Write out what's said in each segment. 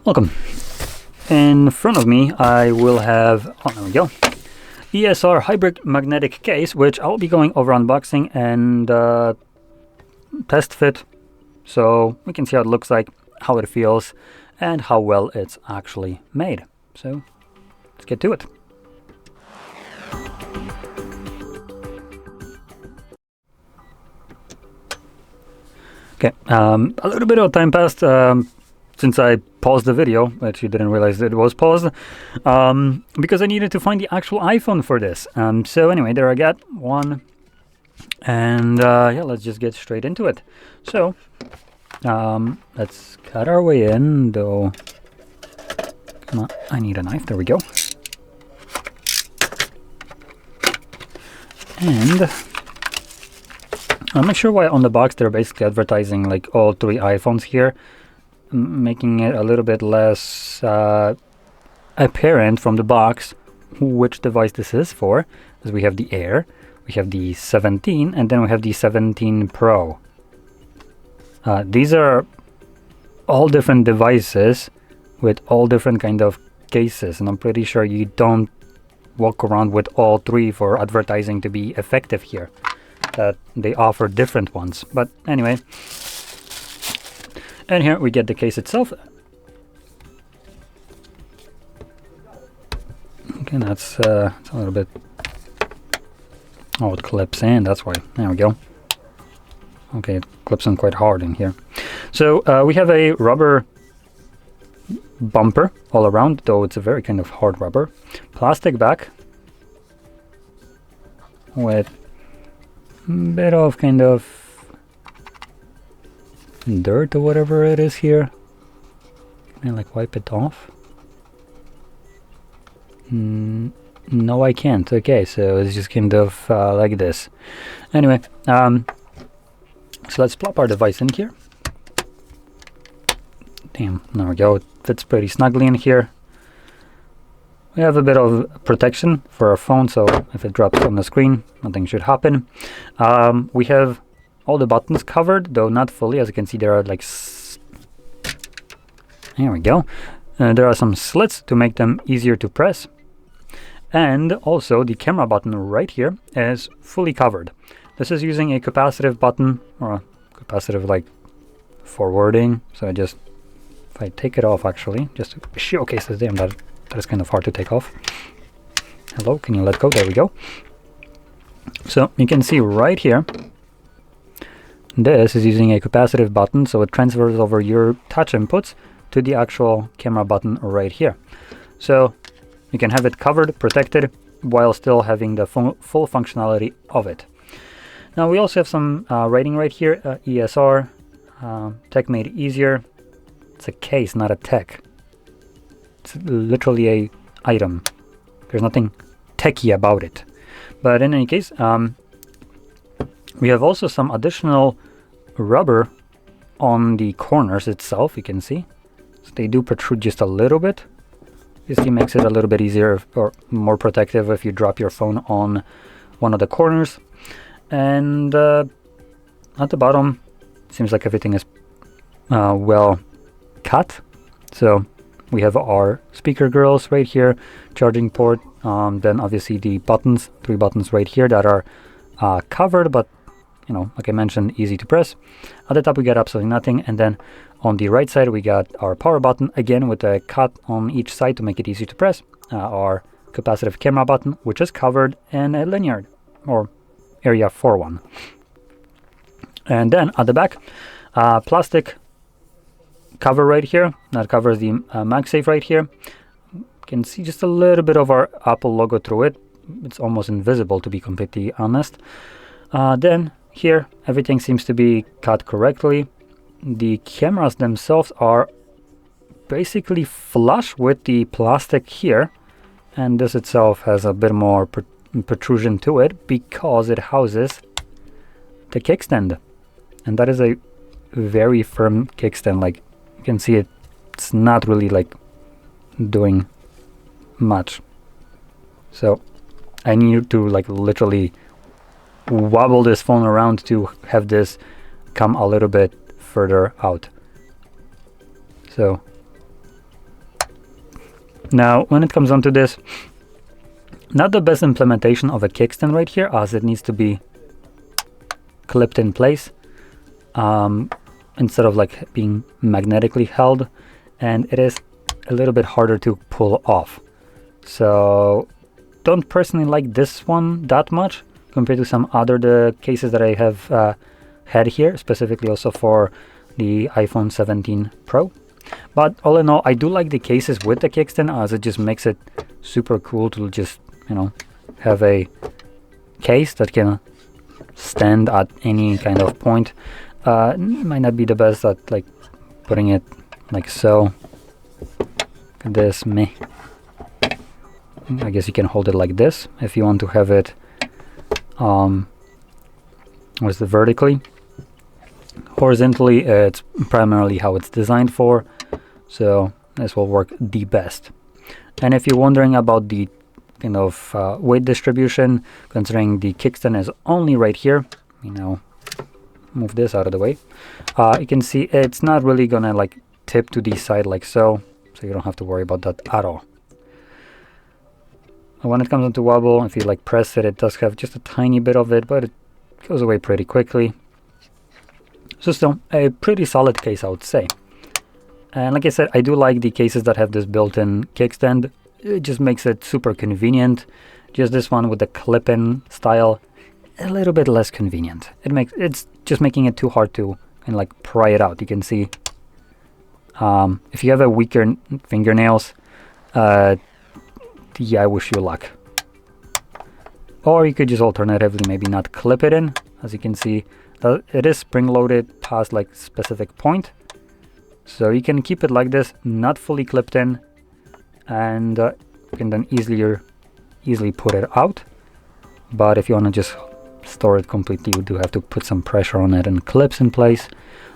Welcome. In front of me I will have, there we go, ESR hybrid magnetic case, which I'll be going over unboxing and test fit, so we can see how it looks like, how it feels, and how well it's actually made. So let's get to it. Okay, a little bit of time passed since I paused the video, but you didn't realize that it was paused, because I needed to find the actual iPhone for this. So anyway, there I got one, and yeah, let's just get straight into it. So let's cut our way in, though. Come on, I need a knife. There we go. And I'm not sure why on the box they're basically advertising like all three iPhones here, making it a little bit less apparent from the box which device this is for, as we have the Air, we have the 17, and then we have the 17 Pro. These are all different devices with all different kind of cases, and I'm pretty sure you don't walk around with all three for advertising to be effective here. That they offer different ones, but anyway. And here we get the case itself. Okay, that's a little bit. Oh, it clips in. That's why. There we go. Okay, it clips in quite hard in here. So we have a rubber bumper all around, though it's a very kind of hard rubber. Plastic back with a bit of kind of dirt or whatever it is here. Can I like wipe it off? No, I can't. Okay, so it's just kind of like this. Anyway, so let's plop our device in here. Damn, there we go. It fits pretty snugly in here. We have a bit of protection for our phone, so if it drops on the screen, nothing should happen. We have all the buttons covered, though not fully. As you can see, there are like there we go. There are some slits to make them easier to press, and also the camera button right here is fully covered. This is using a capacitive button, or a capacitive like forwarding. So if I take it off, actually, just to showcase this, damn, that is kind of hard to take off. Hello, can you let go? There we go. So you can see right here, this is using a capacitive button, so it transfers over your touch inputs to the actual camera button right here. So you can have it covered, protected, while still having the full functionality of it. Now we also have some writing right here, ESR, tech made easier. It's a case, not a tech. It's literally a item. There's nothing techy about it. But in any case, we have also some additional rubber on the corners itself, you can see. So they do protrude just a little bit. This makes it a little bit easier or more protective if you drop your phone on one of the corners. And at the bottom, seems like everything is well cut. So we have our speaker grills right here, charging port, then obviously the buttons, three buttons right here that are covered, but you know, like I mentioned, easy to press. At the top we got absolutely nothing, and then on the right side we got our power button, again with a cut on each side to make it easy to press. Our capacitive camera button, which is covered, and a lanyard or area for one. And then at the back, plastic cover right here that covers the MagSafe right here. You can see just a little bit of our Apple logo through it. It's almost invisible, to be completely honest. Then here everything seems to be cut correctly. The cameras themselves are basically flush with the plastic here, and this itself has a bit more protrusion to it because it houses the kickstand, and that is a very firm kickstand. Like you can see, it's not really like doing much, so I need to like literally wobble this phone around to have this come a little bit further out. So Now, when it comes down to this, not the best implementation of a kickstand right here, as it needs to be clipped in place instead of like being magnetically held, and it is a little bit harder to pull off. So don't personally like this one that much compared to some other cases that I have had here, specifically also for the iPhone 17 Pro. But all in all, I do like the cases with the kickstand, as it just makes it super cool to just, you know, have a case that can stand at any kind of point. Might not be the best at like putting it like so. Look at this, meh. I guess you can hold it like this if you want to have it vertically. Horizontally, it's primarily how it's designed for, so this will work the best. And if you're wondering about the kind of weight distribution, considering the kickstand is only right here, you know, move this out of the way, you can see it's not really gonna like tip to the side like so you don't have to worry about that at all. When it comes into wobble, if you like press it, it does have just a tiny bit of it, but it goes away pretty quickly. So still a pretty solid case, I would say. And like I said, I do like the cases that have this built-in kickstand. It just makes it super convenient. Just this one with the clip-in style, a little bit less convenient. It's just making it too hard to kind of like pry it out. You can see if you have a weaker fingernails, yeah, I wish you luck. Or you could just alternatively maybe not clip it in. As you can see, it is spring-loaded past like specific point. So you can keep it like this, not fully clipped in, and you can then easily put it out. But if you want to just store it completely, you do have to put some pressure on it and clips in place.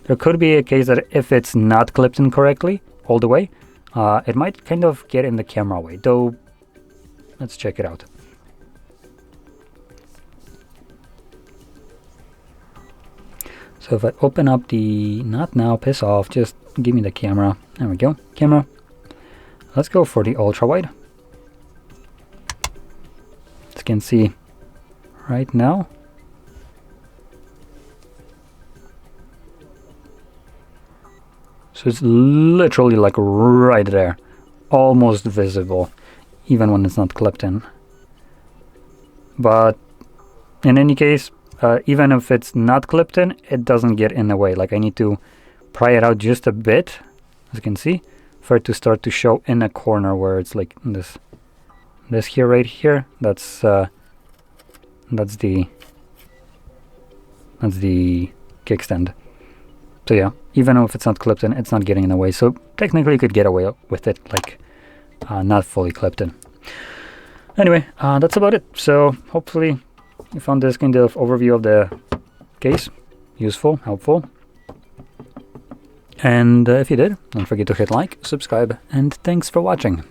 There could be a case that if it's not clipped in correctly all the way, it might kind of get in the camera way, though. Let's check it out. So if I open up the, not now, piss off, just give me the camera. There we go, camera. Let's go for the ultra wide. As you can see right now, so it's literally like right there, almost visible, even when it's not clipped in. But in any case, even if it's not clipped in, it doesn't get in the way. Like I need to pry it out just a bit, as you can see, for it to start to show in a corner where it's like this here, right here. That's the kickstand. So yeah, even if it's not clipped in, it's not getting in the way. So technically you could get away with it like not fully clipped in. Anyway, that's about it. So hopefully you found this kind of overview of the case useful, helpful. And if you did, don't forget to hit like, subscribe, and thanks for watching.